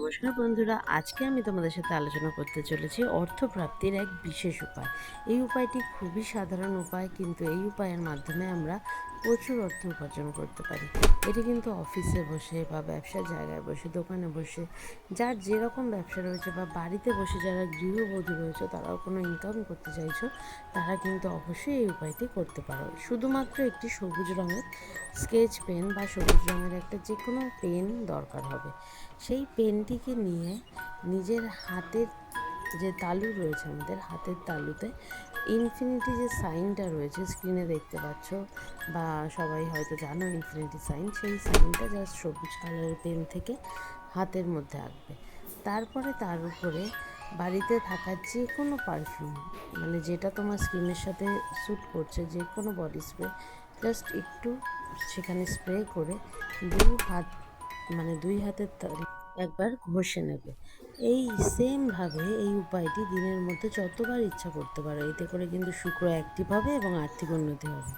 নমস্কার বন্ধুরা, আজকে আমি তোমাদের সাথে আলোচনা করতে চলেছি অর্থপ্রাপ্তির এক বিশেষ উপায়। এই উপায়টি খুবই সাধারণ উপায়, কিন্তু এই উপায়ের মাধ্যমে আমরা প্রচুর অর্থ উপার্জন করতে পারি। এটি কিন্তু অফিসে বসে বা ব্যবসার জায়গায় বসে, দোকানে বসে, যার যেরকম ব্যবসা রয়েছে বা বাড়িতে বসে যারা গৃহবধূ রয়েছে তারাও কোনো ইনকাম করতে চাইছো, তারা কিন্তু অবশ্যই এই উপায়টি করতে পারো। শুধুমাত্র একটি সবুজ রঙের স্কেচ পেন বা সবুজ রঙের একটা যে কোনো পেন দরকার হবে। সেই পেনটিকে নিয়ে নিজের হাতের যে তালু রয়েছে, আমাদের হাতের তালুতে ইনফিনিটি যে সাইনটা রয়েছে স্ক্রিনে দেখতে পাচ্ছ, বা সবাই হয়তো জানো ইনফিনিটি সাইন, সেই সাইনটা জাস্ট সবুজ কালারের পেন থেকে হাতের মধ্যে আঁকবে। তারপরে তার উপরে বাড়িতে থাকা যে কোনো পারফিউম, মানে যেটা তোমার স্কিনের সাথে স্যুট করছে, যে কোনো বডি স্প্রে জাস্ট একটু সেখানে স্প্রে করে হাত, মানে দুই হাতের একবার ঘষে নেবে। এই সেমভাবে এই উপায়টি দিনের মধ্যে যতবার ইচ্ছা করতে পারো। এতে করে কিন্তু শুক্র অ্যাক্টিভ হবে এবং আর্থিক উন্নতি হবে।